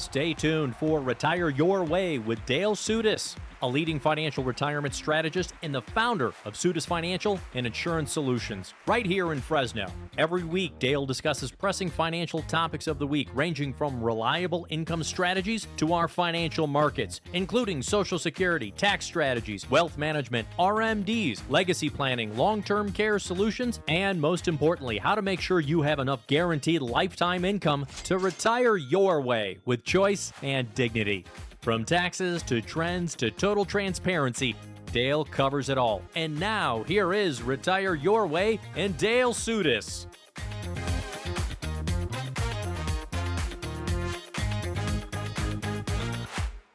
Stay tuned for Retire Your Way with Dale Soutas, a leading financial retirement strategist and the founder of Soutas Financial and Insurance Solutions, right here in Fresno. Every week, Dale discusses pressing financial topics of the week, ranging from reliable income strategies to our financial markets, including Social Security, tax strategies, wealth management, RMDs, legacy planning, long-term care solutions, and most importantly, how to make sure you have enough guaranteed lifetime income to retire your way with choice and dignity. From taxes to trends to total transparency, Dale covers it all. And now, here is Retire Your Way and Dale Soutas.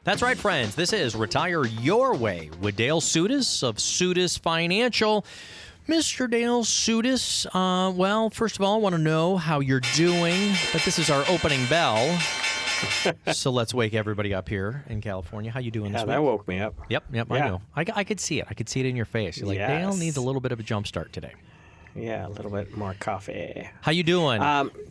That's right, friends. This is Retire Your Way with Dale Soutas of Soutas Financial. Mr. Dale Soutas, well, first of all, I want to know how you're doing, but this is our opening bell. So let's wake everybody up here in California. How you doing this week? That woke me up. Yep, Yeah. I know. I could see it. I could see it in your face. You're like, Yes. Dale needs a little bit of a jump start today. Yeah, a little bit more coffee. How you doing?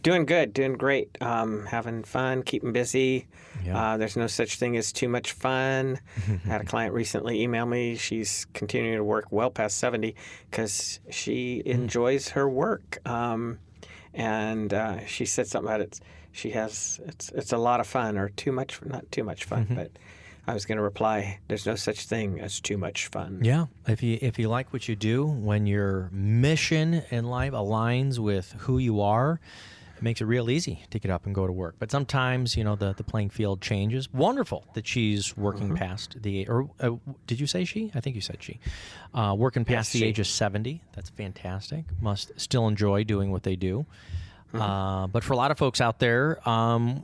Doing good, doing great. Having fun, keeping busy. Yeah. There's no such thing as too much fun. I had a client recently email me. She's continuing to work well past 70 because she enjoys her work. And she said something about it. It's a lot of fun, or too much, not too much fun, but I was going to reply, there's no such thing as too much fun. Yeah, if you like what you do, when your mission in life aligns with who you are, it makes it real easy to get up and go to work. But sometimes, the playing field changes. Wonderful that she's working past the, or did you say she? I think you said she. Working past the age of 70. That's fantastic. Must still enjoy doing what they do. But for a lot of folks out there,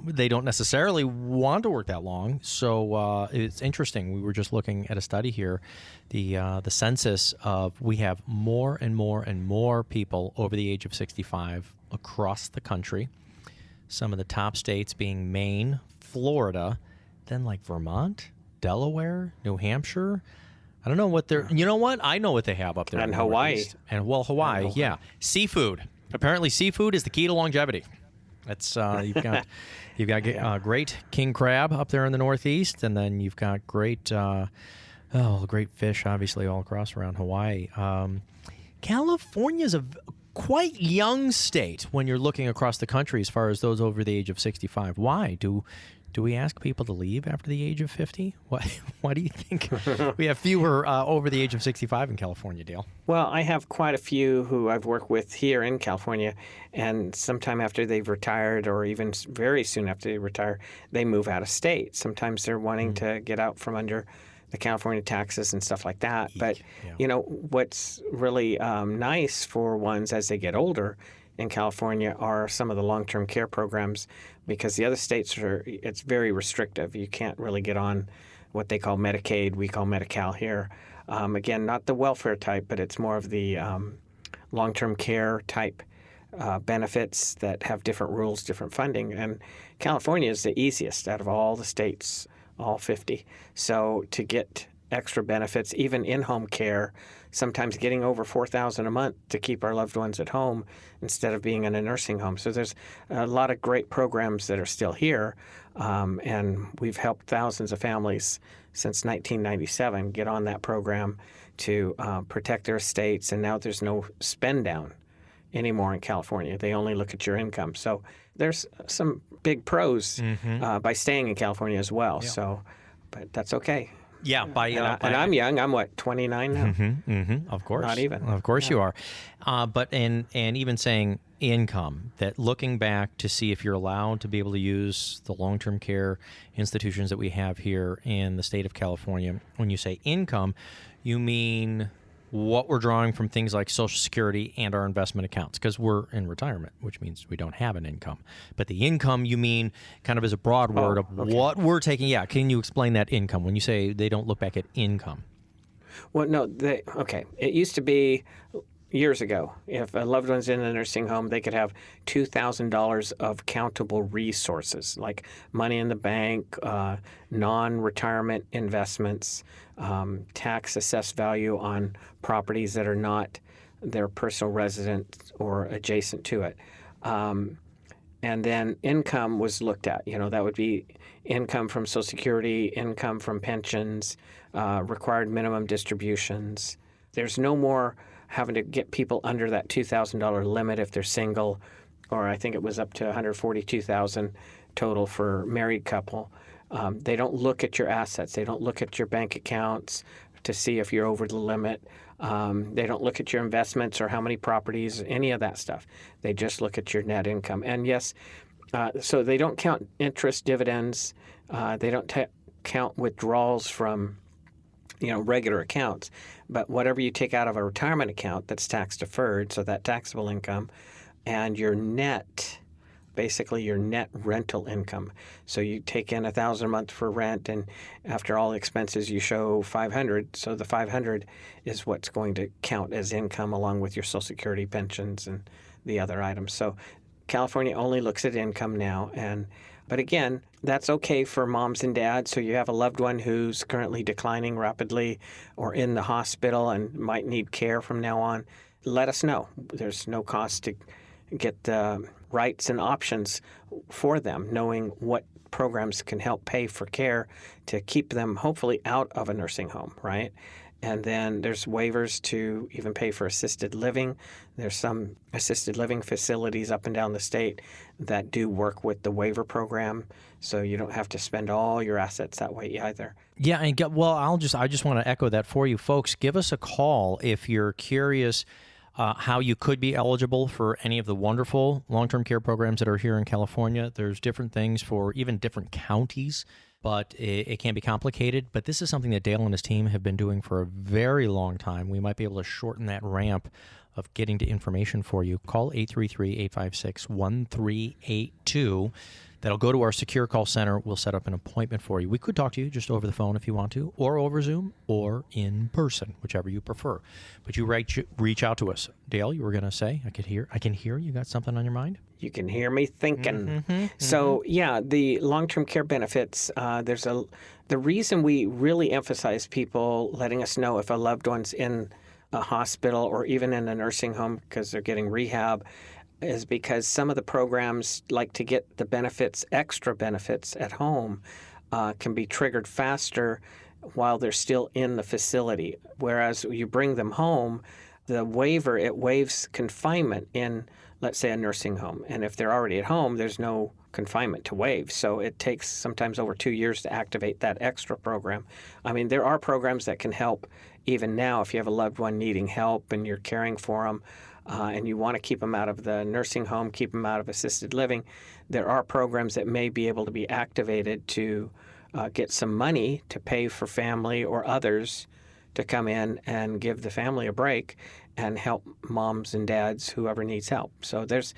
they don't necessarily want to work that long. So it's interesting. We were just looking at a study here, the census of we have more and more and more people over the age of 65 across the country. Some of the top states being Maine, Florida, then like Vermont, Delaware, New Hampshire. I don't know what they're. You know what? I know what they have up there. And Hawaii. And Hawaii, yeah, seafood. Apparently, seafood is the key to longevity. That's you've got great king crab up there in the Northeast, and then you've got great fish, obviously, all across around Hawaii. California is a quite young state when you're looking across the country, as far as those over the age of 65. Why do we ask people to leave after the age of 50? Why do you think we have fewer over the age of 65 in California, Dale? Well, I have quite a few who I've worked with here in California, and sometime after they've retired, or even very soon after they retire, they move out of state. Sometimes they're wanting to get out from under the California taxes and stuff like that. But, what's really nice for ones as they get older in California are some of the long-term care programs, because the other states it's very restrictive. You can't really get on what they call Medicaid. We call Medi-Cal here. Again, not the welfare type, but it's more of the long-term care type benefits that have different rules, different funding. And California is the easiest out of all the states, all 50. So to get extra benefits, even in-home care, sometimes getting over $4,000 a month to keep our loved ones at home instead of being in a nursing home. So there's a lot of great programs that are still here, and we've helped thousands of families since 1997 get on that program to protect their estates, and now there's no spend down anymore in California. They only look at your income. So there's some big pros by staying in California as well. Yeah. So, but that's okay. Yeah, and I'm young. I'm 29 now. Of course, not even. Of course, you are. But even saying income, that looking back to see if you're allowed to be able to use the long-term care institutions that we have here in the state of California. When you say income, you mean what we're drawing from things like Social Security and our investment accounts, because we're in retirement, which means we don't have an income. But the income, you mean kind of as a broad word of what we're taking. Yeah, can you explain that income when you say they don't look back at income? Well, no, it used to be years ago, if a loved one's in a nursing home, they could have $2,000 of countable resources, like money in the bank, non-retirement investments, tax assessed value on properties that are not their personal residence or adjacent to it. And then income was looked at. That would be income from Social Security, income from pensions, required minimum distributions. There's no more having to get people under that $2,000 limit if they're single, or I think it was up to $142,000 total for married couple. They don't look at your assets. They don't look at your bank accounts to see if you're over the limit. They don't look at your investments or how many properties, any of that stuff. They just look at your net income. And yes, so they don't count interest, dividends. They don't count withdrawals from regular accounts. But whatever you take out of a retirement account that's tax deferred, so that taxable income, and your net, basically your net rental income. So you take in $1,000 a month for rent, and after all expenses, you show $500. So the $500 is what's going to count as income, along with your Social Security, pensions, and the other items. So California only looks at income now, but again, that's okay for moms and dads. So you have a loved one who's currently declining rapidly or in the hospital and might need care from now on. Let us know. There's no cost to get the rights and options for them, knowing what programs can help pay for care to keep them hopefully out of a nursing home, right? And then there's waivers to even pay for assisted living. There's some assisted living facilities up and down the state that do work with the waiver program, so you don't have to spend all your assets that way either. Yeah, and I just want to echo that for you folks. Give us a call if you're curious how you could be eligible for any of the wonderful long-term care programs that are here in California. There's different things for even different counties, but it can be complicated. But this is something that Dale and his team have been doing for a very long time. We might be able to shorten that ramp of getting to information for you. Call 833-856-1382. That'll go to our secure call center. We'll set up an appointment for you. We could talk to you just over the phone if you want to, or over Zoom, or in person, whichever you prefer. But you reach out to us. Dale, you were going to say, I can hear you got something on your mind? You can hear me thinking. So, yeah, the long-term care benefits, the reason we really emphasize people letting us know if a loved one's in a hospital or even in a nursing home because they're getting rehab is because some of the programs, like to get the benefits, extra benefits at home, can be triggered faster while they're still in the facility. Whereas you bring them home, the waiver, it waives confinement in, let's say, a nursing home. And if they're already at home, there's no confinement to waive. So it takes sometimes over 2 years to activate that extra program. I mean, there are programs that can help even now if you have a loved one needing help and you're caring for them. And you want to keep them out of the nursing home, keep them out of assisted living, there are programs that may be able to be activated to get some money to pay for family or others to come in and give the family a break and help moms and dads, whoever needs help. So there's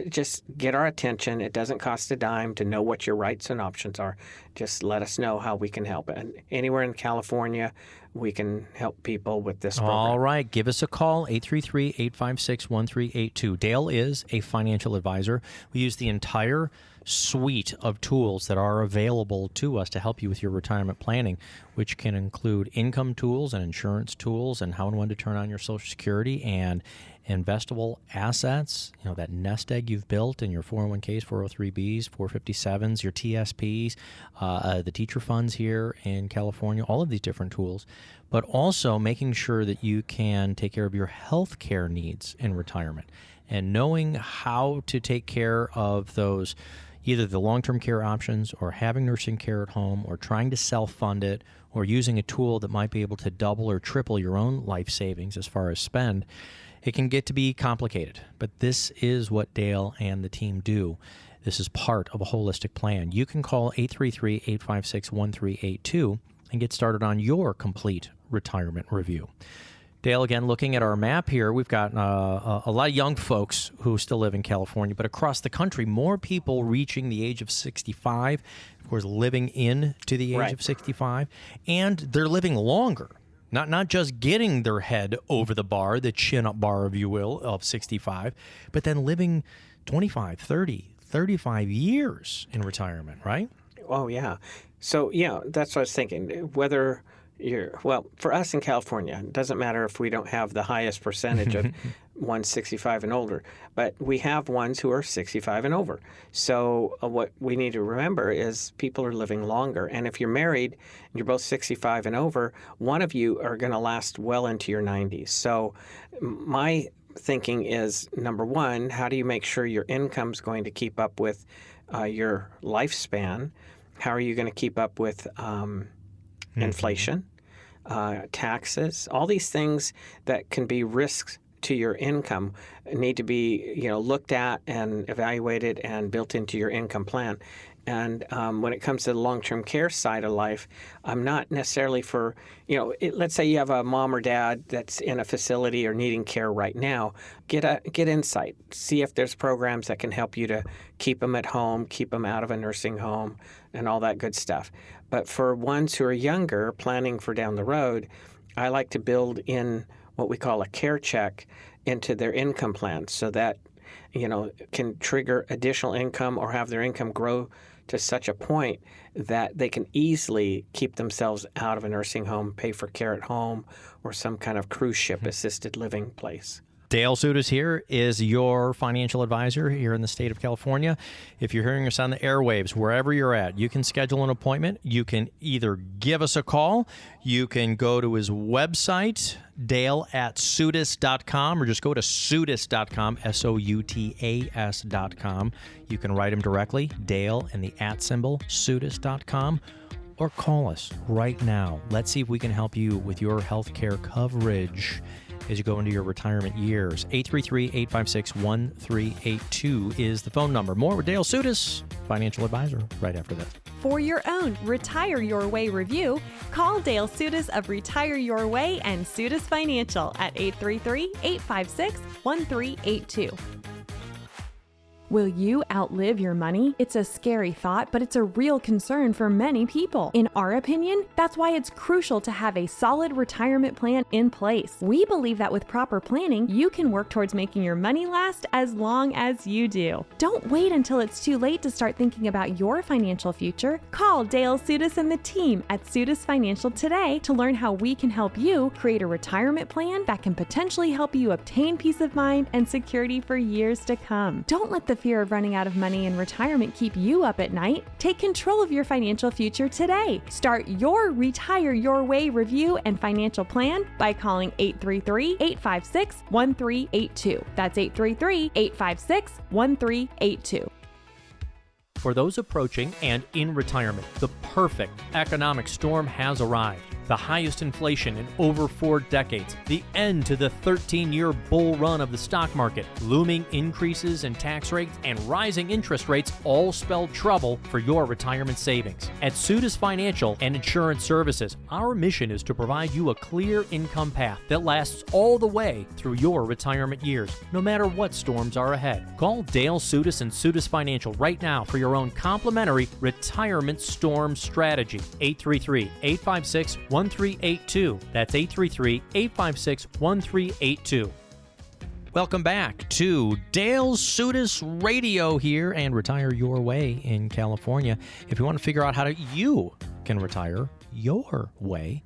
just get our attention. It doesn't cost a dime to know what your rights and options are. Just let us know how we can help. And anywhere in California, we can help people with this program. All right. Give us a call, 833-856-1382. Dale is a financial advisor. We use the entire suite of tools that are available to us to help you with your retirement planning, which can include income tools and insurance tools and how and when to turn on your Social Security and investable assets, that nest egg you've built in your 401ks, 403bs, 457s, your TSPs, the teacher funds here in California, all of these different tools, but also making sure that you can take care of your health care needs in retirement and knowing how to take care of those, either the long-term care options or having nursing care at home or trying to self-fund it or using a tool that might be able to double or triple your own life savings as far as spend. It can get to be complicated, but this is what Dale and the team do. This is part of a holistic plan. You can call 833-856-1382 and get started on your complete retirement review. Dale, again, looking at our map here, we've got a lot of young folks who still live in California, but across the country, more people reaching the age of 65, of course, living into the age of 65, and they're living longer. Not just getting their head over the bar, the chin-up bar, if you will, of 65, but then living 25, 30, 35 years in retirement, right? Oh, yeah. So, yeah, that's what I was thinking. Whether Well, for us in California, it doesn't matter if we don't have the highest percentage of ones 65 and older, but we have ones who are 65 and over. So what we need to remember is people are living longer. And if you're married and you're both 65 and over, one of you are going to last well into your 90s. So my thinking is, number one, how do you make sure your income's going to keep up with your lifespan? How are you going to keep up with inflation, taxes? All these things that can be risks to your income need to be, looked at and evaluated and built into your income plan. And when it comes to the long-term care side of life, I'm not necessarily for, let's say you have a mom or dad that's in a facility or needing care right now. Get insight. See if there's programs that can help you to keep them at home, keep them out of a nursing home, and all that good stuff. But for ones who are younger, planning for down the road, I like to build in what we call a care check into their income plan so that, can trigger additional income or have their income grow to such a point that they can easily keep themselves out of a nursing home, pay for care at home, or some kind of cruise ship assisted living place. Dale Soutas here is your financial advisor here in the state of California. If you're hearing us on the airwaves, wherever you're at, you can schedule an appointment. You can either give us a call, you can go to his website, dale@soutas.com, or just go to soutas.com, SOUTAS.com. You can write him directly, Dale and the @ soutas.com, or call us right now. Let's see if we can help you with your health care coverage as you go into your retirement years. 833-856-1382 is the phone number. More with Dale Soutas, financial advisor, right after this. For your own Retire Your Way review, call Dale Soutas of Retire Your Way and Soutas Financial at 833-856-1382. Will you outlive your money? It's a scary thought, but it's a real concern for many people. In our opinion, that's why it's crucial to have a solid retirement plan in place. We believe that with proper planning, you can work towards making your money last as long as you do. Don't wait until it's too late to start thinking about your financial future. Call Dale Soutas and the team at Soutas Financial today to learn how we can help you create a retirement plan that can potentially help you obtain peace of mind and security for years to come. Don't let the fear of running out of money in retirement keep you up at night. Take control of your financial future today. Start your Retire Your Way review and financial plan by calling 833-856-1382. That's 833-856-1382. For those approaching and in retirement, the perfect economic storm has arrived. The highest inflation in over 4 decades, the end to the 13-year bull run of the stock market, looming increases in tax rates, and rising interest rates all spell trouble for your retirement savings. At Soutas Financial and Insurance Services, our mission is to provide you a clear income path that lasts all the way through your retirement years, no matter what storms are ahead. Call Dale Soutas and Soutas Financial right now for your own complimentary retirement storm strategy. 833-856-1382. That's 833-856-1382. Welcome back to Dale Soutas Radio here and Retire Your Way in California. If you want to figure out how you can retire your way,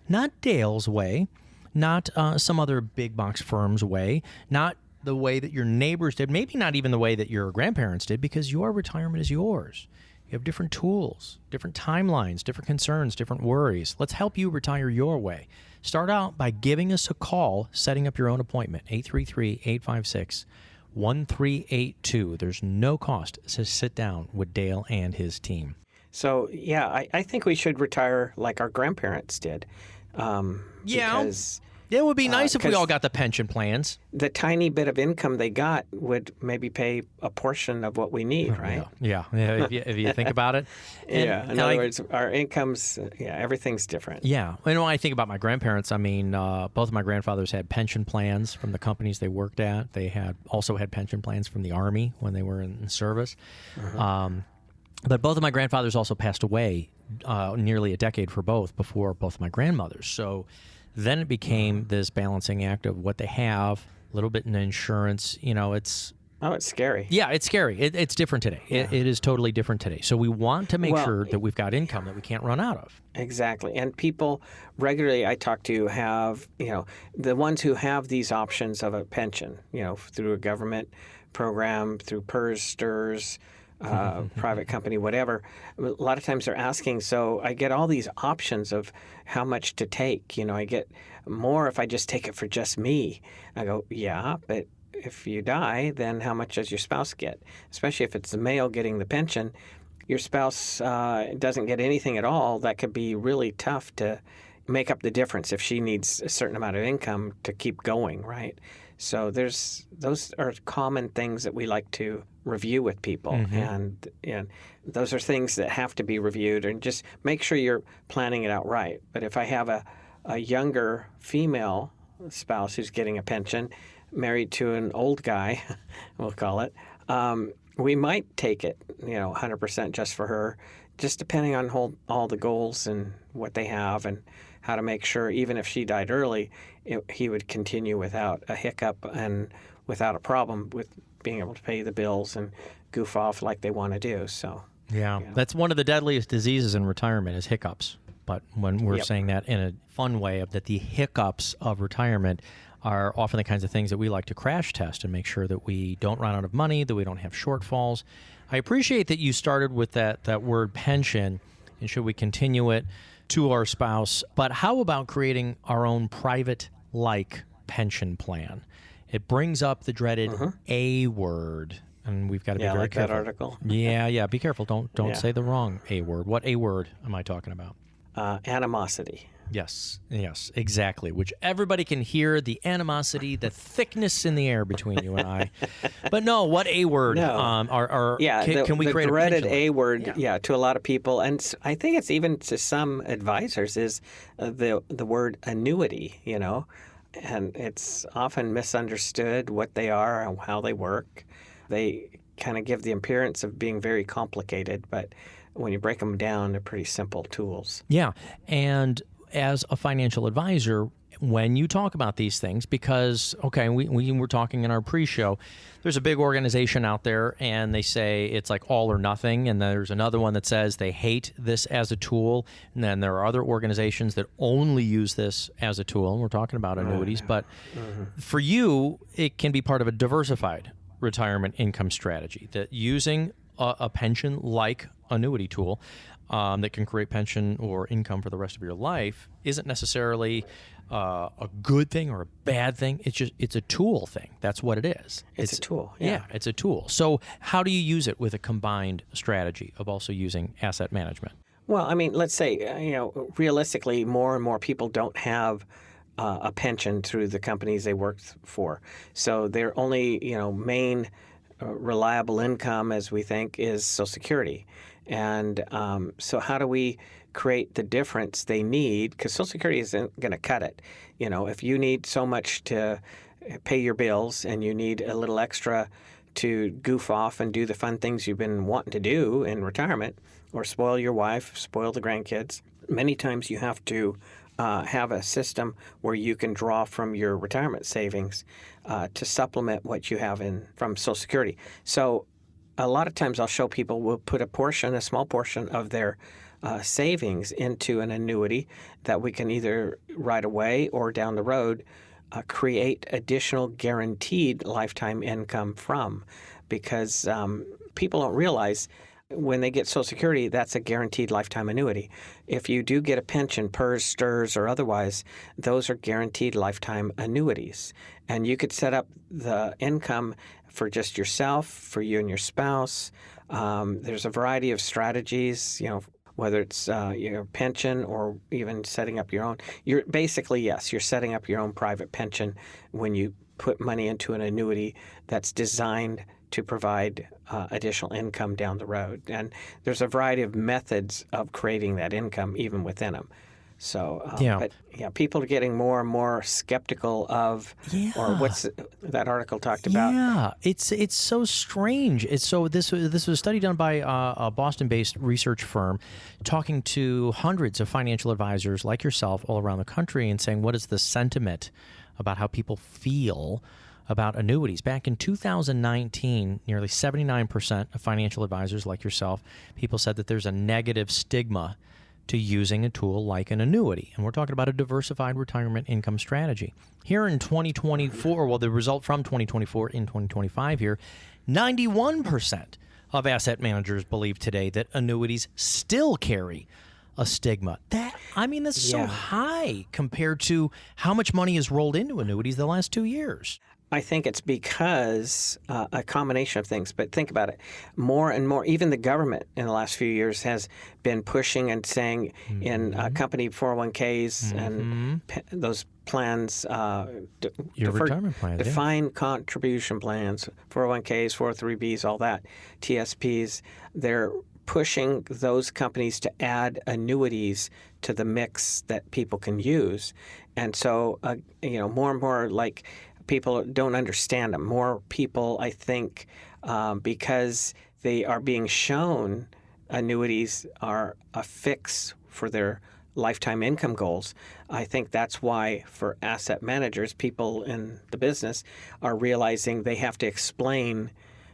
not Dale's way, not some other big box firm's way, not the way that your neighbors did, maybe not even the way that your grandparents did, because your retirement is yours. You have different tools, different timelines, different concerns, different worries. Let's help you retire your way. Start out by giving us a call, setting up your own appointment, 833-856-1382. There's no cost to sit down with Dale and his team. So, yeah, I think we should retire like our grandparents did. Because it would be nice if we all got the pension plans. The tiny bit of income they got would maybe pay a portion of what we need, right? Yeah. If you think about it. And, in other words, our incomes, everything's different. Yeah. And when I think about my grandparents, I mean, both of my grandfathers had pension plans from the companies they worked at. They also had pension plans from the Army when they were in service. But both of my grandfathers also passed away nearly a decade for both before both of my grandmothers. So then it became this balancing act of what they have, a little bit in insurance. It's Oh, it's scary. Yeah, it's scary. It's different today. It is totally different today. So we want to make sure that we've got income that we can't run out of. Exactly. And people regularly I talk to have, the ones who have these options of a pension, through a government program, through PERS, STIRS, private company, whatever. A lot of times they're asking, so I get all these options of how much to take. I get more if I just take it for just me. I go, yeah, but if you die, then how much does your spouse get? Especially if it's the male getting the pension, your spouse doesn't get anything at all. That could be really tough to make up the difference if she needs a certain amount of income to keep going, right? So those are common things that we like to review with people, and those are things that have to be reviewed, and just make sure you're planning it out right. But if I have a younger female spouse who's getting a pension, married to an old guy, we'll call it, we might take it, 100% just for her, just depending on all the goals and what they have and how to make sure, even if she died early, he would continue without a hiccup and without a problem with being able to pay the bills and goof off like they want to do. So yeah, that's one of the deadliest diseases in retirement is hiccups. But when we're saying that in a fun way, that the hiccups of retirement are often the kinds of things that we like to crash test and make sure that we don't run out of money, that we don't have shortfalls. I appreciate that you started with that word pension, and should we continue it to our spouse. But how about creating our own private-like pension plan? It brings up the dreaded A word, and we've got to be very careful. That article. Yeah, be careful. Don't say the wrong A word. What A word am I talking about? Animosity. Yes, exactly. Which everybody can hear the animosity, the thickness in the air between you and I. But no, what A word? No. Can we create the dreaded a A word? Yeah, to a lot of people, and I think it's even to some advisors is the word annuity. And it's often misunderstood what they are and how they work. They kind of give the appearance of being very complicated, but when you break them down, they're pretty simple tools. Yeah, and as a financial advisor, when you talk about these things, because, we were talking in our pre-show, there's a big organization out there, and they say it's like all or nothing, and there's another one that says they hate this as a tool, and then there are other organizations that only use this as a tool, and we're talking about annuities, but for you, it can be part of a diversified retirement income strategy, that using a pension-like annuity tool that can create pension or income for the rest of your life isn't necessarily a good thing or a bad thing. It's a tool thing. That's what it is. It's a tool. Yeah, it's a tool. So how do you use it with a combined strategy of also using asset management? Well, I mean, let's say, realistically, more and more people don't have a pension through the companies they work for. So their only, main reliable income, as we think, is Social Security. And so how do we create the difference they need? Because Social Security isn't going to cut it. If you need so much to pay your bills and you need a little extra to goof off and do the fun things you've been wanting to do in retirement, or spoil your wife, spoil the grandkids, many times you have to have a system where you can draw from your retirement savings to supplement what you have from Social Security. So a lot of times I'll show people will put a small portion of their savings into an annuity that we can either right away or down the road create additional guaranteed lifetime income from, because people don't realize when they get Social Security, that's a guaranteed lifetime annuity. If you do get a pension, PERS, STIRS, or otherwise, those are guaranteed lifetime annuities. And you could set up the income for just yourself, for you and your spouse. There's a variety of strategies, whether it's your pension or even setting up your own. You're setting up your own private pension when you put money into an annuity that's designed to provide additional income down the road. And there's a variety of methods of creating that income even within them. So, people are getting more and more skeptical of, or what's that article talked about? Yeah, it's so strange. This was a study done by a Boston-based research firm, talking to hundreds of financial advisors like yourself all around the country and saying, what is the sentiment about how people feel about annuities. Back in 2019, nearly 79% of financial advisors like yourself, people said that there's a negative stigma to using a tool like an annuity. And we're talking about a diversified retirement income strategy. Here in 2024, well, the result from 2024 in 2025 here, 91% of asset managers believe today that annuities still carry a stigma. That's so high compared to how much money is rolled into annuities the last 2 years. I think it's because a combination of things. But think about it. More and more, even the government in the last few years has been pushing and saying in company 401ks and those plans, Your retirement plans, defined contribution plans, 401ks, 403bs, all that, TSPs, they're pushing those companies to add annuities to the mix that people can use. And so, more and more, like, people don't understand them. More people, I think, because they are being shown annuities are a fix for their lifetime income goals. I think that's why for asset managers, people in the business are realizing they have to explain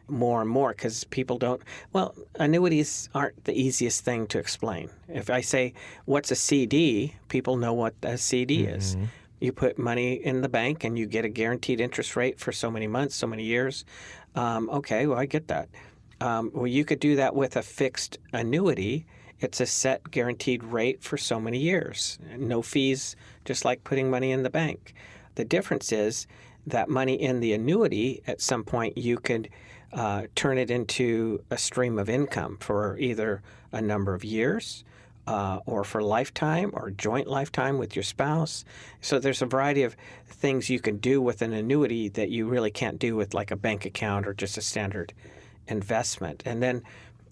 more and more because people don't. Well, annuities aren't the easiest thing to explain. If I say, what's a CD, people know what a CD is. You put money in the bank and you get a guaranteed interest rate for so many months, so many years. Okay, well, I get that. Well, you could do that with a fixed annuity. It's a set guaranteed rate for so many years. No fees, just like putting money in the bank. The difference is that money in the annuity, at some point, you could turn it into a stream of income for either a number of years, or for lifetime or joint lifetime with your spouse. So there's a variety of things you can do with an annuity that you really can't do with like a bank account or just a standard investment. And then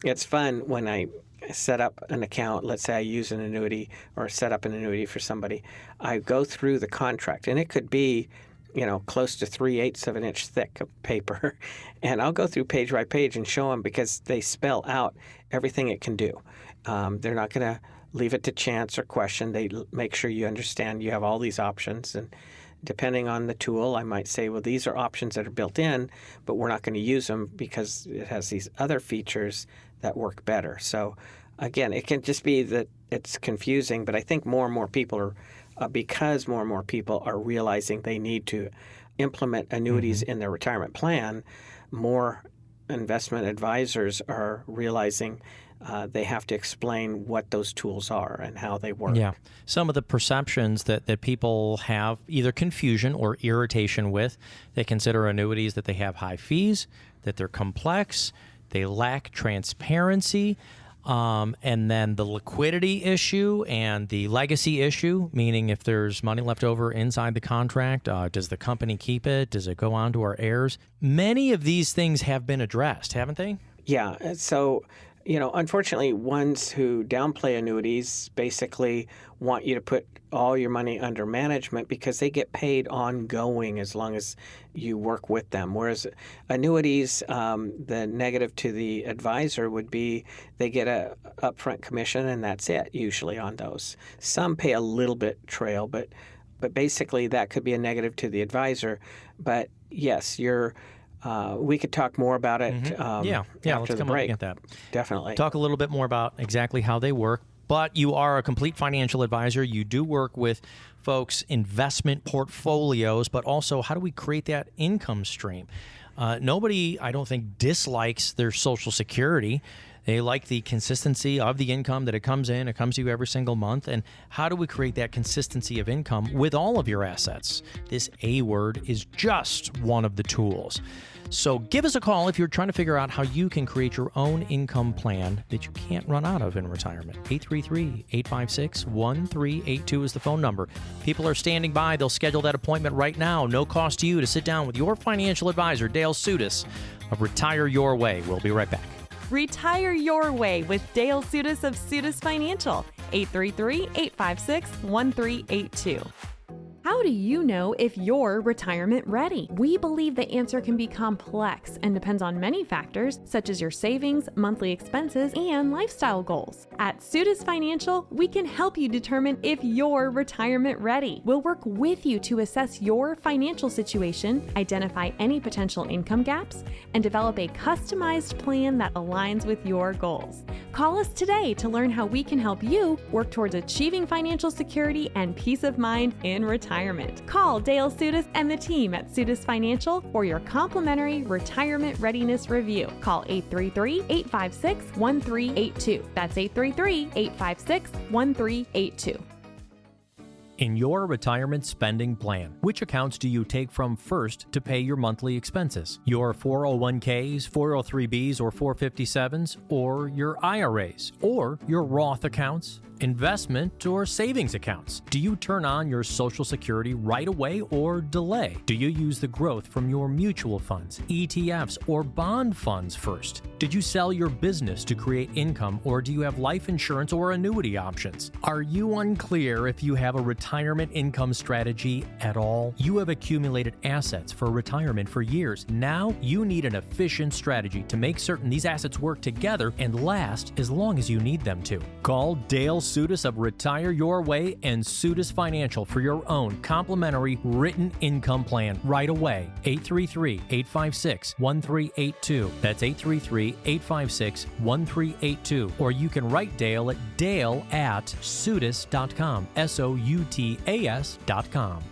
it's fun when I set up an account, let's say I use an annuity or set up an annuity for somebody, I go through the contract, and it could be close to 3/8 of an inch thick of paper. And I'll go through page by page and show them because they spell out everything it can do. They're not going to leave it to chance or question. They make sure you understand you have all these options. And depending on the tool, I might say, well, these are options that are built in, but we're not going to use them because it has these other features that work better. So again, it can just be that it's confusing, but I think more and more people are because more and more people are realizing they need to implement annuities in their retirement plan, more investment advisors are realizing they have to explain what those tools are and how they work. Yeah. Some of the perceptions that people have either confusion or irritation with, they consider annuities that they have high fees, that they're complex, they lack transparency. And then the liquidity issue and the legacy issue, meaning if there's money left over inside the contract, does the company keep it? Does it go on to our heirs? Many of these things have been addressed, haven't they? Yeah. So, unfortunately, ones who downplay annuities basically want you to put all your money under management because they get paid ongoing as long as you work with them. Whereas annuities, the negative to the advisor would be they get a upfront commission and that's it usually on those. Some pay a little bit trail, but basically that could be a negative to the advisor. But yes, we could talk more about it after let's the come break. Up and get that. Definitely. Talk a little bit more about exactly how they work. But you are a complete financial advisor. You do work with folks' investment portfolios, but also how do we create that income stream? Nobody, I don't think, dislikes their Social Security. They like the consistency of the income that it comes in. It comes to you every single month. And how do we create that consistency of income with all of your assets? This A word is just one of the tools. So give us a call if you're trying to figure out how you can create your own income plan that you can't run out of in retirement. 833-856-1382 is the phone number. People are standing by. They'll schedule that appointment right now. No cost to you to sit down with your financial advisor, Dale Soutas of Retire Your Way. We'll be right back. Retire Your Way with Dale Soutas of Soutas Financial. 833-856-1382. How do you know if you're retirement ready? We believe the answer can be complex and depends on many factors, such as your savings, monthly expenses, and lifestyle goals. At Soutas Financial, we can help you determine if you're retirement ready. We'll work with you to assess your financial situation, identify any potential income gaps, and develop a customized plan that aligns with your goals. Call us today to learn how we can help you work towards achieving financial security and peace of mind in retirement. Call Dale Soutas and the team at Soutas Financial for your complimentary retirement readiness review. Call 833-856-1382. That's 833-856-1382. In your retirement spending plan, which accounts do you take from first to pay your monthly expenses? Your 401ks, 403bs, or 457s, or your IRAs, or your Roth accounts, investment, or savings accounts? Do you turn on your Social Security right away or delay? Do you use the growth from your mutual funds, ETFs, or bond funds first? Did you sell your business to create income, or do you have life insurance or annuity options? Are you unclear if you have a retirement income strategy at all? You have accumulated assets for retirement for years. Now you need an efficient strategy to make certain these assets work together and last as long as you need them to. Call Dale Soutas of Retire Your Way and Soutas Financial for your own complimentary written income plan right away. 833-856-1382. That's 833-856-1382. Or you can write Dale at dale@soutas.com. SOUTAS.com.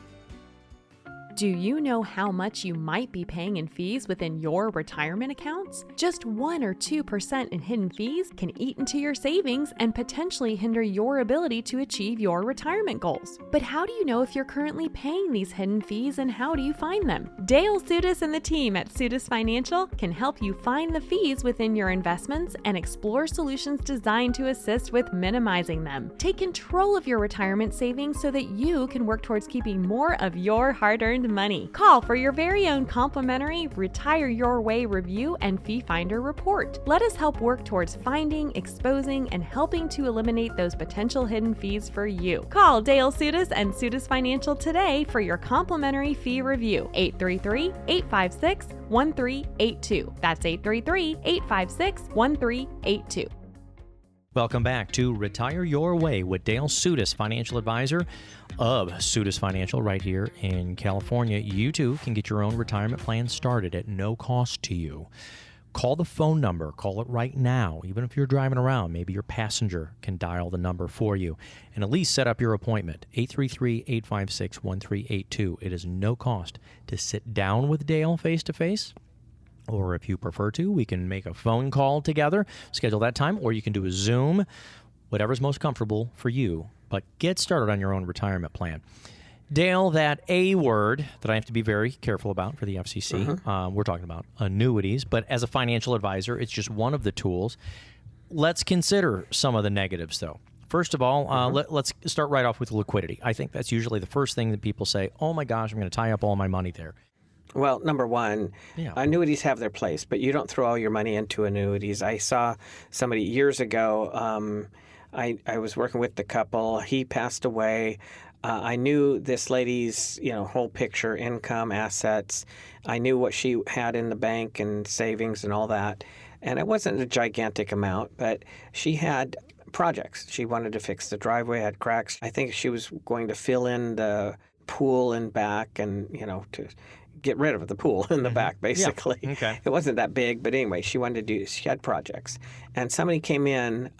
Do you know how much you might be paying in fees within your retirement accounts? Just 1 or 2% in hidden fees can eat into your savings and potentially hinder your ability to achieve your retirement goals. But how do you know if you're currently paying these hidden fees, and how do you find them? Dale Soutas and the team at Soutas Financial can help you find the fees within your investments and explore solutions designed to assist with minimizing them. Take control of your retirement savings so that you can work towards keeping more of your hard-earned money. Call for your very own complimentary Retire Your Way review and fee finder report. Let us help work towards finding, exposing, and helping to eliminate those potential hidden fees for you. Call Dale Soutas and Soutas Financial today for your complimentary fee review. 833-856-1382. That's 833-856-1382. Welcome back to Retire Your Way with Dale Soutas, financial advisor of Soutas Financial right here in California. You too can get your own retirement plan started at no cost to you. Call the phone number. Call it right now. Even if you're driving around, maybe your passenger can dial the number for you and at least set up your appointment. 833-856-1382. It is no cost to sit down with Dale face-to-face. Or if you prefer to, we can make a phone call together, schedule that time, or you can do a Zoom, whatever's most comfortable for you. But get started on your own retirement plan. Dale, that A word that I have to be very careful about for the FCC, we're talking about annuities, but as a financial advisor, it's just one of the tools. Let's consider some of the negatives, though. First of all, let's start right off with liquidity. I think that's usually the first thing that people say, oh my gosh, I'm going to tie up all my money there. Well, number one, annuities have their place, but you don't throw all your money into annuities. I saw somebody years ago, I was working with the couple. He passed away. I knew this lady's, whole picture, income, assets. I knew what she had in the bank and savings and all that. And it wasn't a gigantic amount, but she had projects. She wanted to fix the driveway, had cracks. I think she was going to fill in the pool in back and, to get rid of the pool in the back, basically. Yeah. Okay. It wasn't that big, but anyway, she had projects. And somebody came in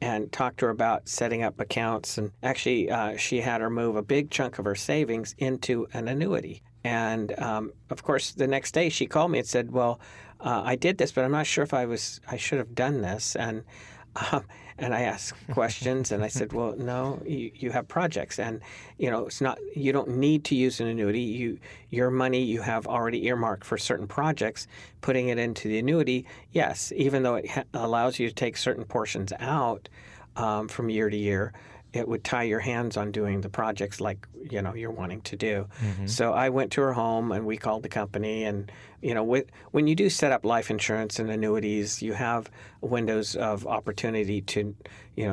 and talked to her about setting up accounts. And actually, she had her move a big chunk of her savings into an annuity. And, of course, the next day she called me and said, well, I did this, but I'm not sure if I should have done this. And I asked questions, and I said, well, no, you have projects, and it's not, you don't need to use an annuity. Your money you have already earmarked for certain projects. Putting it into the annuity, yes, even though it allows you to take certain portions out from year to year, it would tie your hands on doing the projects like, you're wanting to do. So I went to her home and we called the company. And, when you do set up life insurance and annuities, you have windows of opportunity to,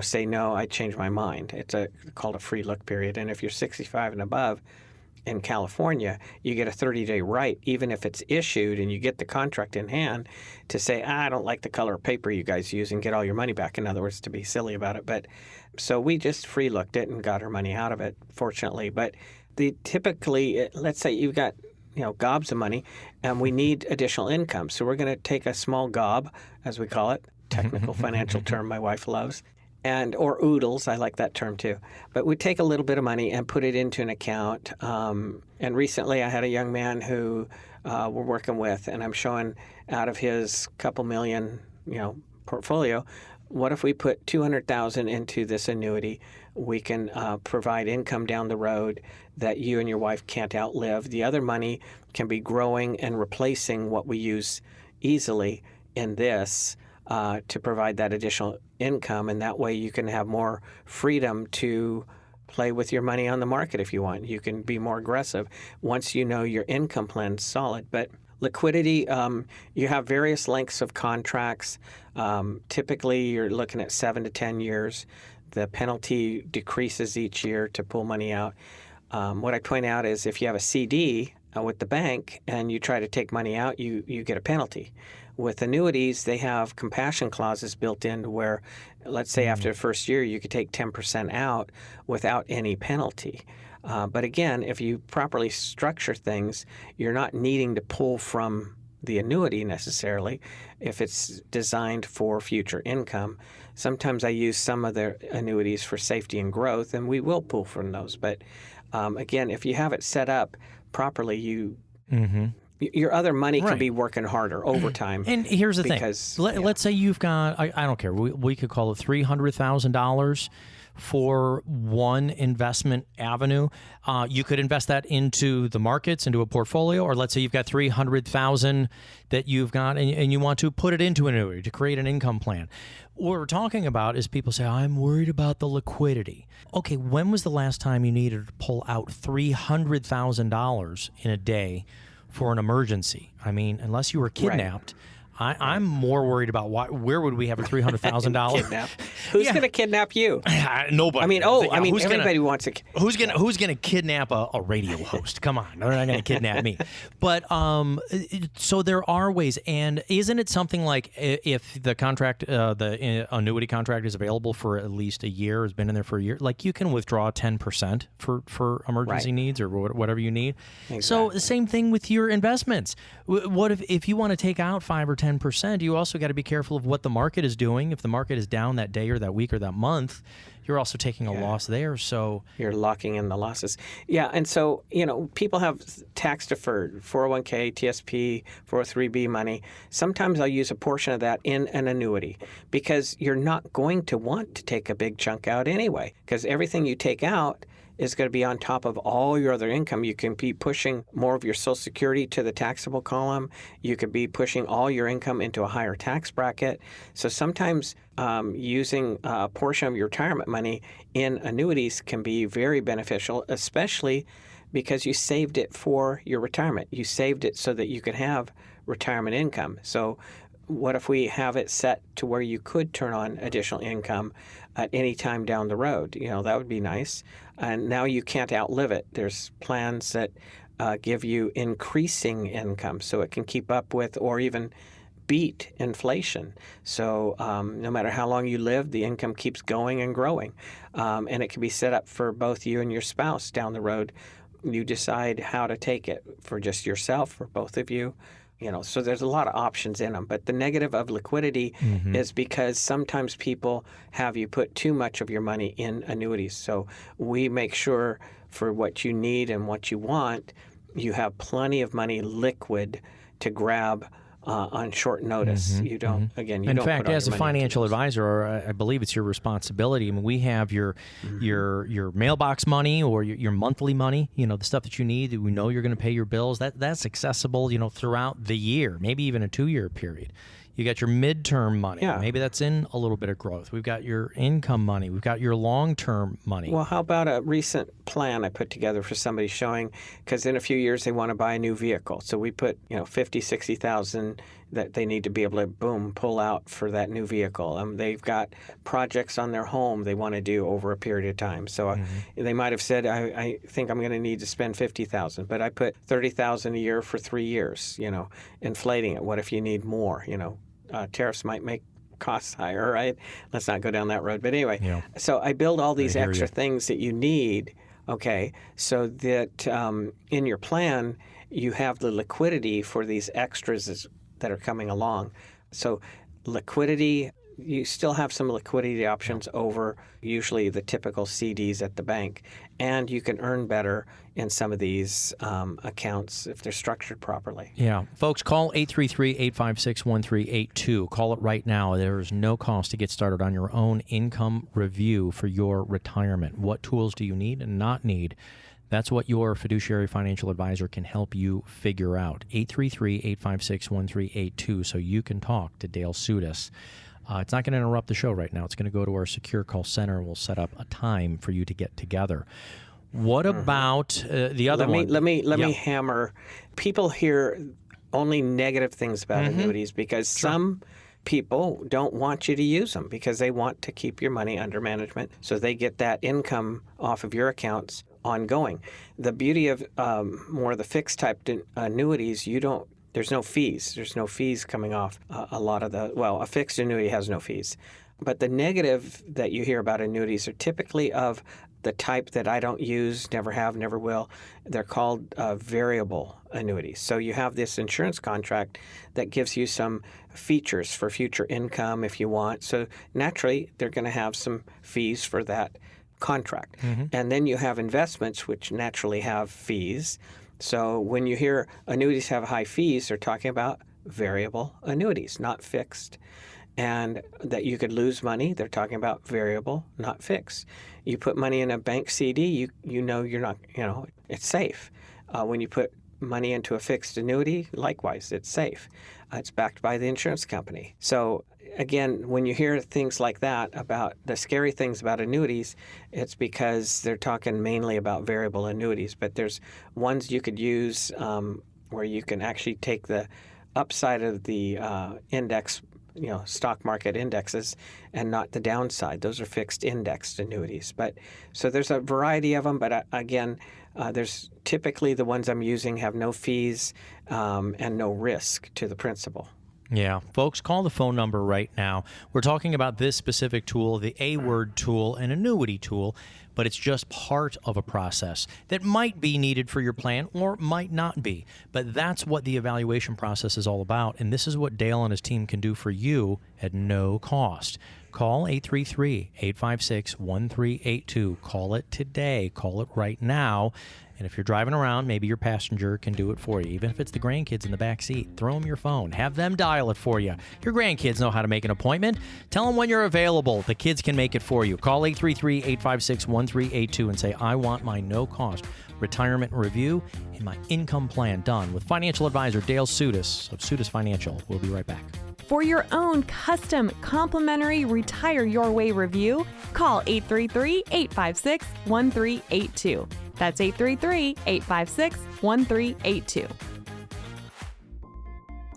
say, no, I changed my mind. It's called a free look period. And if you're 65 and above, in California, you get a 30-day right, even if it's issued and you get the contract in hand, to say, I don't like the color of paper you guys use, and get all your money back. In other words, to be silly about it. But so we just free looked it and got her money out of it, fortunately. But typically, let's say you've got gobs of money, and we need additional income. So we're going to take a small gob, as we call it, technical financial term my wife loves, or oodles, I like that term too. But we take a little bit of money and put it into an account. And recently I had a young man who we're working with, and I'm showing out of his couple million, portfolio, what if we put $200,000 into this annuity? We can provide income down the road that you and your wife can't outlive. The other money can be growing and replacing what we use easily in this to provide that additional income, and that way you can have more freedom to play with your money on the market if you want. You can be more aggressive once you know your income plan's solid. But liquidity, you have various lengths of contracts. Typically, you're looking at 7 to 10 years. The penalty decreases each year to pull money out. What I point out is if you have a CD with the bank and you try to take money out, you get a penalty. With annuities, they have compassion clauses built in where, let's say after the first year, you could take 10% out without any penalty. But again, if you properly structure things, you're not needing to pull from the annuity necessarily if it's designed for future income. Sometimes I use some of the annuities for safety and growth, and we will pull from those. But again, if you have it set up properly, your other money can be working harder over time. And here's the thing. Let's say you've got, I don't care, we could call it $300,000 for one investment avenue. You could invest that into the markets, into a portfolio, or let's say you've got $300,000 that you've got and you want to put it into an annuity to create an income plan. What we're talking about is people say, I'm worried about the liquidity. Okay, when was the last time you needed to pull out $300,000 in a day for an emergency? I mean, unless you were kidnapped, I'm more worried about where would we have a $300,000? Kidnap? Who's going to kidnap you? Nobody. I mean, everybody wants to. Who's going to kidnap a radio host? Come on, they're not going to kidnap me. But so there are ways, and isn't it something like if the contract, the annuity contract is available for at least a year, has been in there for a year, like you can withdraw 10% for emergency needs or whatever you need. Exactly. So the same thing with your investments. What if you want to take out 5 or 10%, you also got to be careful of what the market is doing. If the market is down that day or that week or that month, you're also taking a loss there. So you're locking in the losses. Yeah, and so, people have tax deferred 401k, TSP, 403b money. Sometimes I'll use a portion of that in an annuity because you're not going to want to take a big chunk out anyway, because everything you take out is going to be on top of all your other income. You can be pushing more of your Social Security to the taxable column. You could be pushing all your income into a higher tax bracket. So sometimes using a portion of your retirement money in annuities can be very beneficial, especially because you saved it for your retirement. You saved it so that you could have retirement income. So what if we have it set to where you could turn on additional income at any time down the road? That would be nice. And now you can't outlive it. There's plans that give you increasing income so it can keep up with or even beat inflation. So no matter how long you live, the income keeps going and growing. And it can be set up for both you and your spouse down the road. You decide how to take it for just yourself, for both of you. So there's a lot of options in them. But the negative of liquidity is because sometimes people have you put too much of your money in annuities. So we make sure for what you need and what you want, you have plenty of money liquid to grab on short notice. You don't, again, you in don't fact, put all as your a money financial into those. advisor, I believe it's your responsibility. I mean, we have your mailbox money or your monthly money, the stuff that you need. We know you're going to pay your bills. That's accessible, throughout the year, maybe even a 2-year period. You got your midterm money. Yeah. Maybe that's in a little bit of growth. We've got your income money. We've got your long-term money. Well, how about a recent plan I put together for somebody showing, because in a few years they want to buy a new vehicle. So we put, 50, 60,000 that they need to be able to, pull out for that new vehicle. They've got projects on their home they want to do over a period of time. So they might have said, I think I'm going to need to spend 50,000, but I put 30,000 a year for 3 years, inflating it. What if you need more? Tariffs might make costs higher, right? Let's not go down that road. But anyway, so I build all these extra things that you need, okay, so that in your plan, you have the liquidity for these extras that are coming along. So liquidity, you still have some liquidity options over usually the typical CDs at the bank. And you can earn better in some of these accounts if they're structured properly. Yeah. Folks, call 833-856-1382. Call it right now. There is no cost to get started on your own income review for your retirement. What tools do you need and not need? That's what your fiduciary financial advisor can help you figure out. 833-856-1382 so you can talk to Dale Soutas. It's not going to interrupt the show right now. It's going to go to our secure call center, and we'll set up a time for you to get together. What about the other one? Let me hammer. People hear only negative things about annuities because some people don't want you to use them because they want to keep your money under management so they get that income off of your accounts ongoing. The beauty of more of the fixed type annuities, there's no fees. There's no fees coming off a lot of a fixed annuity has no fees. But the negative that you hear about annuities are typically of the type that I don't use, never have, never will. They're called variable annuities. So you have this insurance contract that gives you some features for future income if you want. So naturally, they're going to have some fees for that contract. And then you have investments, which naturally have fees. So when you hear annuities have high fees, they're talking about variable annuities, not fixed. And that you could lose money, they're talking about variable, not fixed. You put money in a bank CD, you know you're not, it's safe. When you put money into a fixed annuity, likewise, it's safe. It's backed by the insurance company. So again, when you hear things like that about the scary things about annuities, it's because they're talking mainly about variable annuities. But there's ones you could use where you can actually take the upside of the index, stock market indexes, and not the downside. Those are fixed indexed annuities. But so there's a variety of them. But again, there's typically the ones I'm using have no fees and no risk to the principal. Yeah. Folks, call the phone number right now. We're talking about this specific tool, the A-word tool, an annuity tool, but it's just part of a process that might be needed for your plan or might not be. But that's what the evaluation process is all about, and this is what Dale and his team can do for you at no cost. Call 833-856-1382. Call it today. Call it right now. And if you're driving around, maybe your passenger can do it for you. Even if it's the grandkids in the back seat, throw them your phone. Have them dial it for you. Your grandkids know how to make an appointment. Tell them when you're available. The kids can make it for you. Call 833-856-1382 and say, I want my no-cost retirement review and my income plan done with financial advisor Dale Soutas of Soutas Financial. We'll be right back. For your own custom complimentary Retire Your Way review, call 833-856-1382. That's 833-856-1382.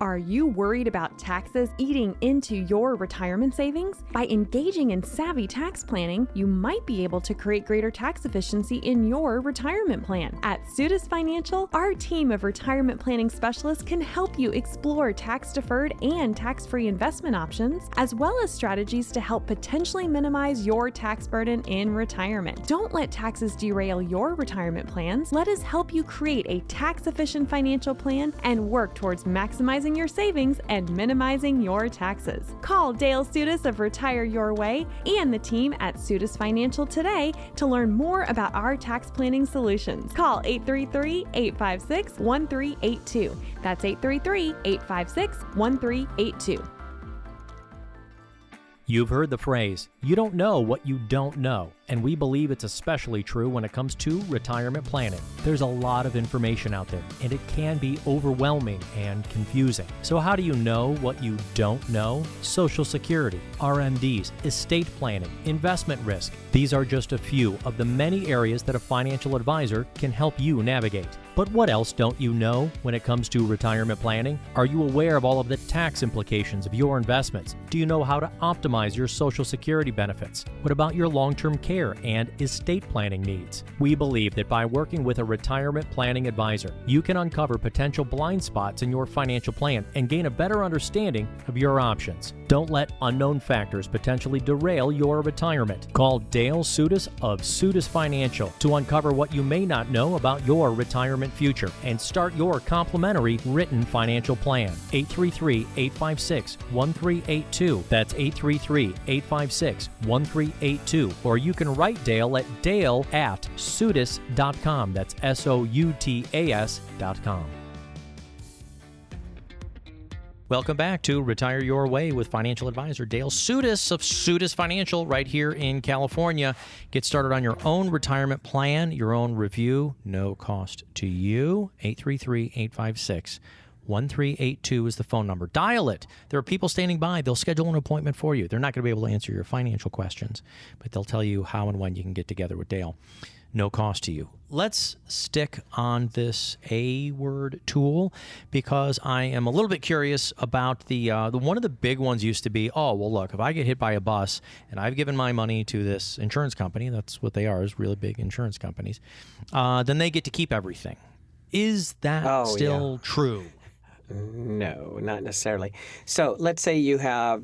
Are you worried about taxes eating into your retirement savings? By engaging in savvy tax planning, you might be able to create greater tax efficiency in your retirement plan. At Soutas Financial, our team of retirement planning specialists can help you explore tax-deferred and tax-free investment options, as well as strategies to help potentially minimize your tax burden in retirement. Don't let taxes derail your retirement plans. Let us help you create a tax-efficient financial plan and work towards maximizing your savings and minimizing your taxes. Call Dale Soutas of Retire Your Way and the team at Soutas Financial today to learn more about our tax planning solutions. Call 833-856-1382. That's 833-856-1382. You've heard the phrase, you don't know what you don't know, and we believe it's especially true when it comes to retirement planning. There's a lot of information out there, and it can be overwhelming and confusing. So how do you know what you don't know? Social Security, RMDs, estate planning, investment risk. These are just a few of the many areas that a financial advisor can help you navigate. But what else don't you know when it comes to retirement planning? Are you aware of all of the tax implications of your investments? Do you know how to optimize your Social Security benefits? What about your long-term care and estate planning needs? We believe that by working with a retirement planning advisor, you can uncover potential blind spots in your financial plan and gain a better understanding of your options. Don't let unknown factors potentially derail your retirement. Call Dale Soutas of Soutas Financial to uncover what you may not know about your retirement future and start your complimentary written financial plan. 833-856-1382. That's 833-856-1382. Or you can write Dale at dale@soutas.com. That's SOUTAS.com. Welcome back to Retire Your Way with financial advisor Dale Soutas of Soutas Financial right here in California. Get started on your own retirement plan, your own review, no cost to you. 833-856-1382 is the phone number. Dial it. There are people standing by. They'll schedule an appointment for you. They're not going to be able to answer your financial questions, but they'll tell you how and when you can get together with Dale. No cost to you. Let's stick on this A-word tool because I am a little bit curious about the one of the big ones used to be, oh, well, look, if I get hit by a bus and I've given my money to this insurance company, that's what they are, is really big insurance companies, then they get to keep everything. Is that still true? No, not necessarily. So let's say you have,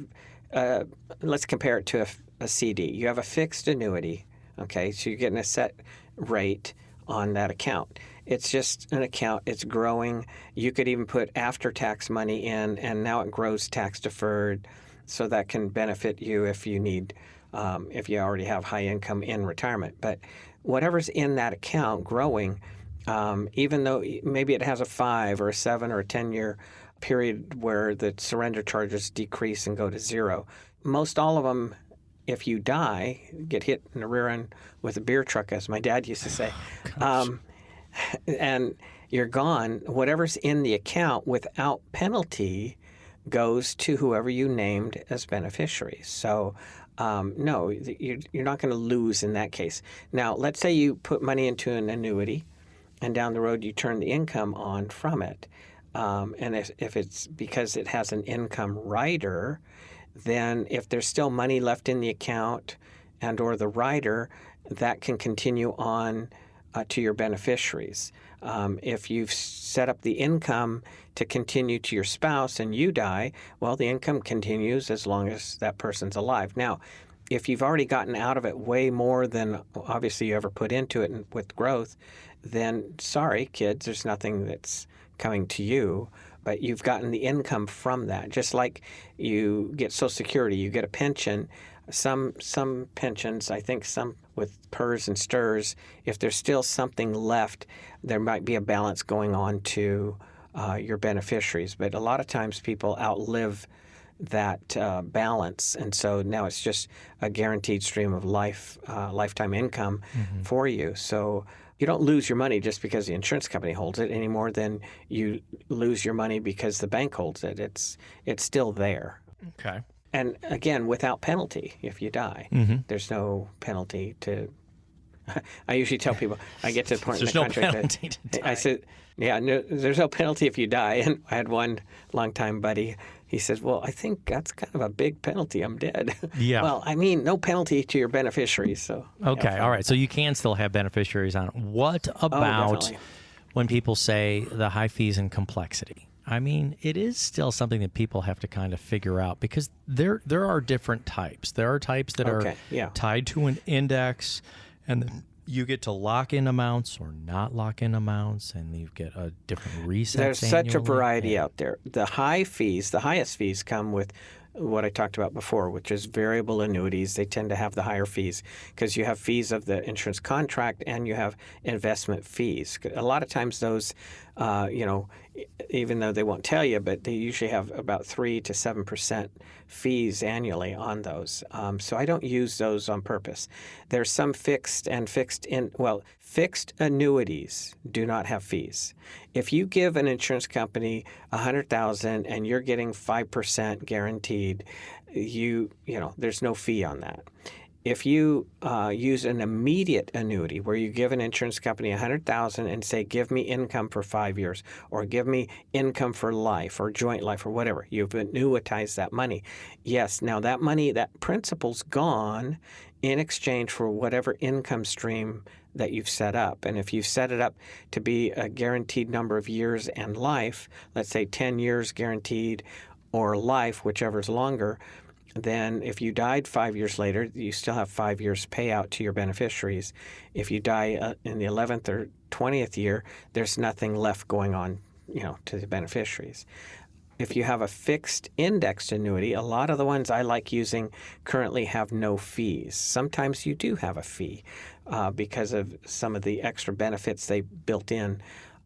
let's compare it to a CD. You have a fixed annuity. Okay, so you're getting a set rate on that account. It's just an account. It's growing. You could even put after-tax money in, and now it grows tax-deferred, so that can benefit you if you need, if you already have high income in retirement. But whatever's in that account growing, even though maybe it has a 5 or a 7 or a 10-year period where the surrender charges decrease and go to zero, most all of them, if you die, get hit in the rear end with a beer truck, as my dad used to say, and you're gone, whatever's in the account without penalty goes to whoever you named as beneficiaries. So, no, you're not going to lose in that case. Now, let's say you put money into an annuity, and down the road you turn the income on from it. And if it's because it has an income rider, then if there's still money left in the account and or the rider, that can continue on to your beneficiaries. If you've set up the income to continue to your spouse and you die, well, the income continues as long as that person's alive. Now, if you've already gotten out of it way more than obviously you ever put into it and with growth, then sorry, kids, there's nothing that's coming to you. But you've gotten the income from that. Just like you get Social Security, you get a pension. Some pensions, I think some with PERS and STIRS, if there's still something left, there might be a balance going on to your beneficiaries. But a lot of times people outlive that balance, and so now it's just a guaranteed stream of lifetime income for you. So you don't lose your money just because the insurance company holds it any more than you lose your money because the bank holds it. It's still there. Okay. And again, without penalty if you die. There's no penalty to... I usually tell people, I get to the point in the contract penalty to die. I said, yeah, no, there's no penalty if you die. And I had one longtime buddy. He says, well, I think that's kind of a big penalty. I'm dead. Yeah. Well, I mean, no penalty to your beneficiaries. So okay, all right. So you can still have beneficiaries on it. What about when people say the high fees and complexity? I mean, it is still something that people have to kind of figure out because there are different types. There are types that are tied to an index, and then you get to lock in amounts or not lock in amounts, and you get a different reset. There's such a variety out there. The highest fees come with what I talked about before, which is variable annuities. They tend to have the higher fees because you have fees of the insurance contract and you have investment fees. A lot of times those You know, even though they won't tell you, but they usually have about 3 to 7% fees annually on those. So I don't use those on purpose. There's some fixed annuities do not have fees. If you give an insurance company $100,000 and you're getting 5% guaranteed, you know, there's no fee on that. If you use an immediate annuity where you give an insurance company $100,000 and say, give me income for 5 years, or give me income for life or joint life or whatever, you've annuitized that money. Yes, now that money, that principal's gone in exchange for whatever income stream that you've set up. And if you've set it up to be a guaranteed number of years and life, let's say 10 years guaranteed or life, whichever's longer, then if you died 5 years later, you still have 5 years payout to your beneficiaries. If you die in the 11th or 20th year, there's nothing left going on, you know, to the beneficiaries. If you have a fixed indexed annuity, a lot of the ones I like using currently have no fees. Sometimes you do have a fee because of some of the extra benefits they built in.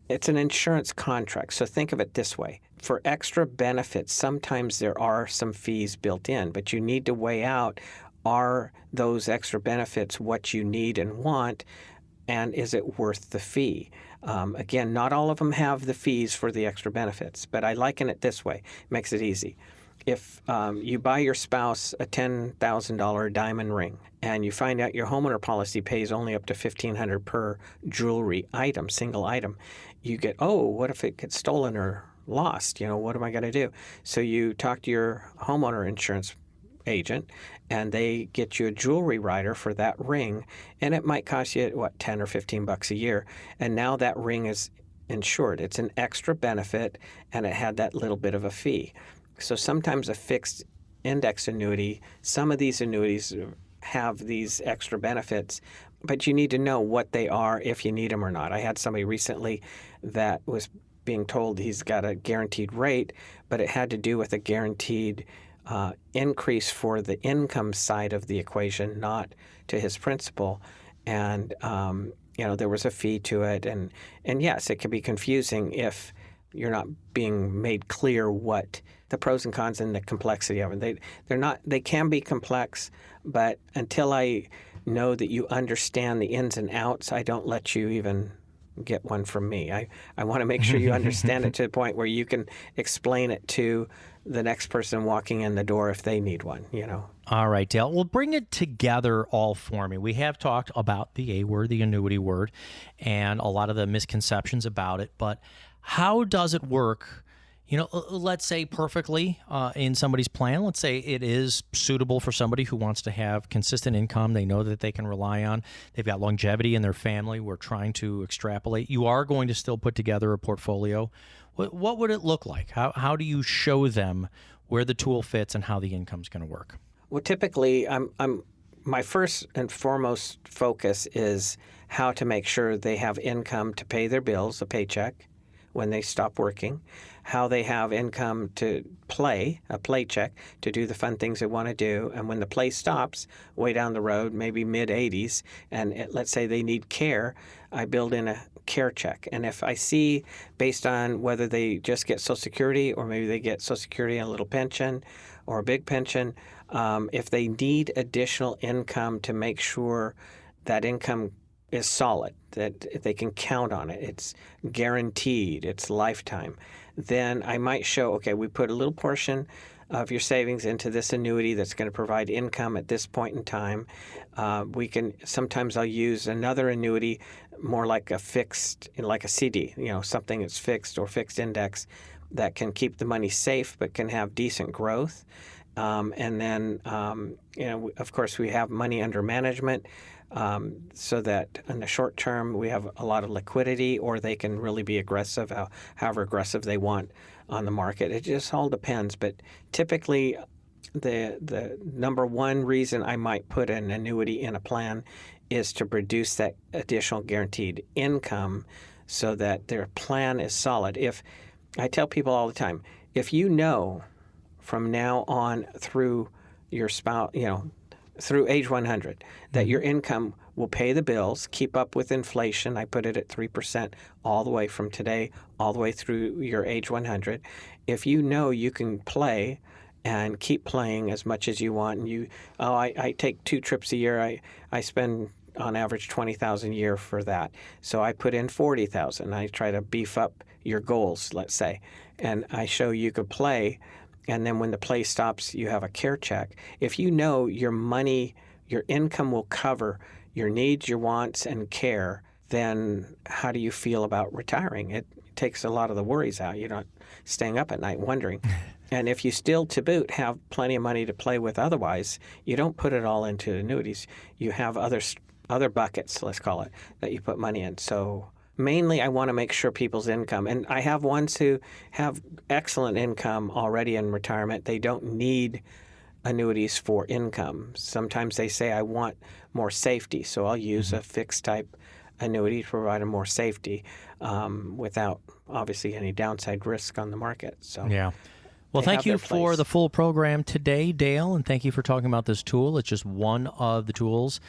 It's an insurance contract, so think of it this way. For extra benefits, sometimes there are some fees built in, but you need to weigh out, are those extra benefits what you need and want, and is it worth the fee? Again, not all of them have the fees for the extra benefits, but I liken it this way. It makes it easy. If you buy your spouse a $10,000 diamond ring and you find out your homeowner policy pays only up to $1,500 per jewelry item, single item, you get, oh, what if it gets stolen or lost? You know, what am I going to do? So you talk to your homeowner insurance agent and they get you a jewelry rider for that ring, and it might cost you, what, 10 or 15 bucks a year. And now that ring is insured. It's an extra benefit and it had that little bit of a fee. So sometimes a fixed index annuity, some of these annuities have these extra benefits, but you need to know what they are if you need them or not. I had somebody recently that was being told he's got a guaranteed rate, but it had to do with a guaranteed increase for the income side of the equation, not to his principal. And, you know, there was a fee to it. And yes, it can be confusing if you're not being made clear what the pros and cons and the complexity of it. They can be complex, but until I know that you understand the ins and outs, I don't let you even get one from me. I want to make sure you understand it to the point where you can explain it to the next person walking in the door if they need one, you know. All right, Dale. Well, bring it together all for me. We have talked about the A word, the annuity word, and a lot of the misconceptions about it, but how does it work? You know, let's say perfectly in somebody's plan. Let's say it is suitable for somebody who wants to have consistent income. They know that they can rely on. They've got longevity in their family. We're trying to extrapolate. You are going to still put together a portfolio. What would it look like? How do you show them where the tool fits and how the income's going to work? Well, typically, my first and foremost focus is how to make sure they have income to pay their bills, a paycheck, when they stop working, how they have income to play, a playcheck, to do the fun things they want to do. And when the play stops way down the road, maybe mid-80s, and let's say they need care, I build in a care check. And if I see, based on whether they just get Social Security or maybe they get Social Security and a little pension or a big pension, if they need additional income to make sure that income is solid, that they can count on it, it's guaranteed, it's lifetime, then I might show, okay, we put a little portion of your savings into this annuity that's going to provide income at this point in time. Sometimes I'll use another annuity more like a fixed, like a CD, you know, something that's fixed or fixed index that can keep the money safe but can have decent growth. And then, you know, of course, we have money under management. So that in the short term we have a lot of liquidity, or they can really be aggressive, however aggressive they want on the market. It just all depends. But typically the number one reason I might put an annuity in a plan is to produce that additional guaranteed income so that their plan is solid. If I tell people all the time, if you know from now on through your spouse, you know, through age 100, that your income will pay the bills, keep up with inflation. I put it at 3% all the way from today, all the way through your age 100. If you know you can play and keep playing as much as you want, and I take 2 trips a year. I spend on average $20,000 a year for that. So I put in $40,000. I try to beef up your goals, let's say, and I show you could play. And then when the play stops, you have a care check. If you know your money, your income will cover your needs, your wants, and care, then how do you feel about retiring? It takes a lot of the worries out. You're not staying up at night wondering. And if you still, to boot, have plenty of money to play with otherwise, you don't put it all into annuities. You have other buckets, let's call it, that you put money in. So mainly I want to make sure people's income, and I have ones who have excellent income already in retirement. They don't need annuities for income. Sometimes they say, I want more safety, so I'll use a fixed type annuity to provide them more safety without obviously any downside risk on the market. So yeah. Well, thank you for the full program today, Dale, and thank you for talking about this tool. It's just one of the tools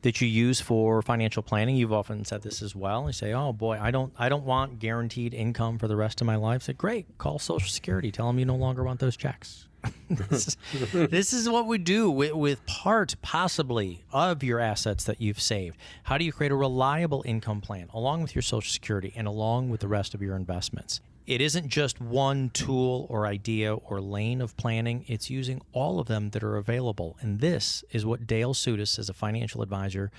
that you use for financial planning. You've often said this as well. You say, "Oh boy, I don't want guaranteed income for the rest of my life." I say, "Great, call Social Security. Tell them you no longer want those checks." This is what we do with part, possibly, of your assets that you've saved. How do you create a reliable income plan along with your Social Security and along with the rest of your investments? It isn't just one tool or idea or lane of planning. It's using all of them that are available. And this is what Dale Soutas, as a financial advisor,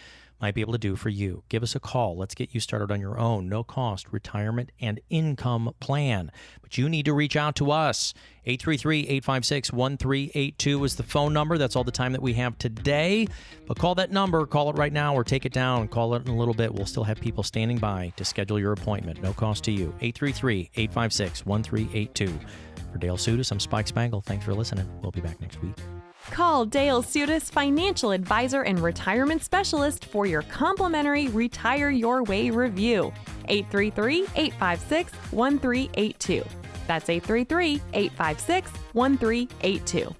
might be able to do for you. Give us a call. Let's get you started on your own no-cost retirement and income plan. But you need to reach out to us. 833-856-1382 is the phone number. That's all the time that we have today. But call that number. Call it right now or take it down. Call it in a little bit. We'll still have people standing by to schedule your appointment. No cost to you. 833-856-1382. For Dale Soutas, I'm Spike Spangle. Thanks for listening. We'll be back next week. Call Dale Soutas, financial advisor and retirement specialist, for your complimentary Retire Your Way review. 833-856-1382. That's 833-856-1382.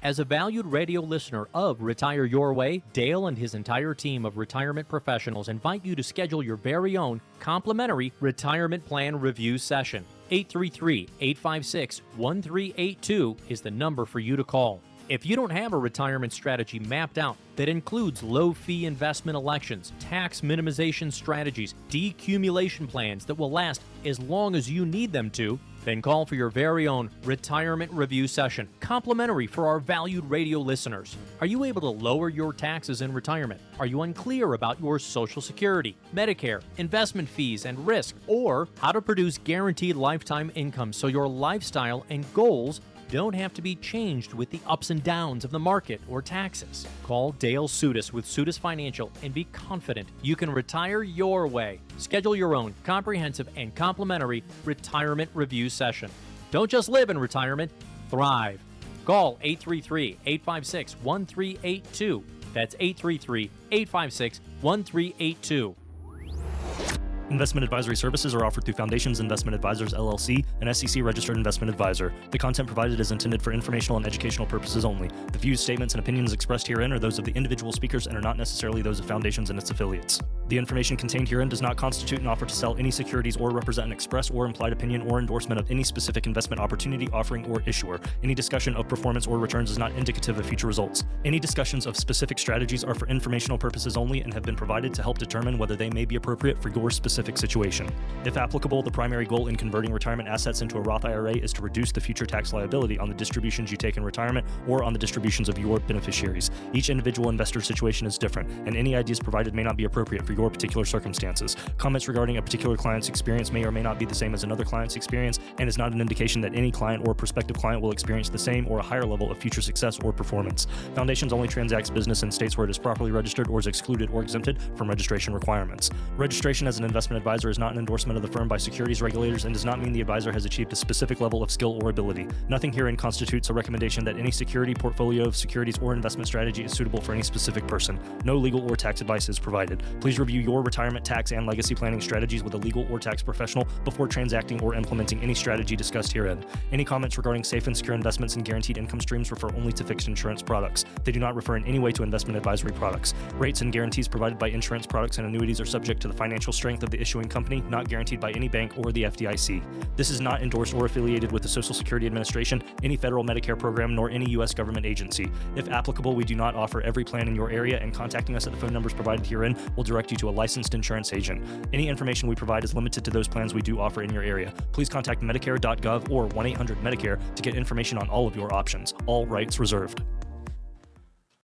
As a valued radio listener of Retire Your Way, Dale and his entire team of retirement professionals invite you to schedule your very own complimentary retirement plan review session. 833-856-1382 is the number for you to call. If you don't have a retirement strategy mapped out that includes low-fee investment elections, tax minimization strategies, decumulation plans that will last as long as you need them to, then call for your very own retirement review session, complimentary for our valued radio listeners. Are you able to lower your taxes in retirement? Are you unclear about your Social Security, Medicare, investment fees and risk, or how to produce guaranteed lifetime income so your lifestyle and goals don't have to be changed with the ups and downs of the market or taxes? Call Dale Soutas with Soutas Financial and be confident you can retire your way. Schedule your own comprehensive and complimentary retirement review session. Don't just live in retirement, thrive. Call 833-856-1382. That's 833-856-1382. Investment advisory services are offered through Foundations Investment Advisors, LLC, an SEC-registered investment advisor. The content provided is intended for informational and educational purposes only. The views, statements, and opinions expressed herein are those of the individual speakers and are not necessarily those of Foundations and its affiliates. The information contained herein does not constitute an offer to sell any securities or represent an express or implied opinion or endorsement of any specific investment opportunity, offering, or issuer. Any discussion of performance or returns is not indicative of future results. Any discussions of specific strategies are for informational purposes only and have been provided to help determine whether they may be appropriate for your specific situation. If applicable, the primary goal in converting retirement assets into a Roth IRA is to reduce the future tax liability on the distributions you take in retirement or on the distributions of your beneficiaries. Each individual investor's situation is different, and any ideas provided may not be appropriate for your particular circumstances. Comments regarding a particular client's experience may or may not be the same as another client's experience, and is not an indication that any client or prospective client will experience the same or a higher level of future success or performance. Foundations only transacts business in states where it is properly registered or is excluded or exempted from registration requirements. Registration as an investment advisor is not an endorsement of the firm by securities regulators and does not mean the advisor has achieved a specific level of skill or ability. Nothing herein constitutes a recommendation that any security, portfolio of securities, or investment strategy is suitable for any specific person. No legal or tax advice is provided. Please review your retirement tax and legacy planning strategies with a legal or tax professional before transacting or implementing any strategy discussed herein. Any comments regarding safe and secure investments and guaranteed income streams refer only to fixed insurance products. They do not refer in any way to investment advisory products. Rates and guarantees provided by insurance products and annuities are subject to the financial strength of the issuing company, not guaranteed by any bank or the FDIC. This is not endorsed or affiliated with the Social Security Administration, any federal Medicare program, nor any U.S. government agency. If applicable, we do not offer every plan in your area, and contacting us at the phone numbers provided herein will direct you to a licensed insurance agent. Any information we provide is limited to those plans we do offer in your area. Please contact Medicare.gov or 1-800-MEDICARE to get information on all of your options. All rights reserved.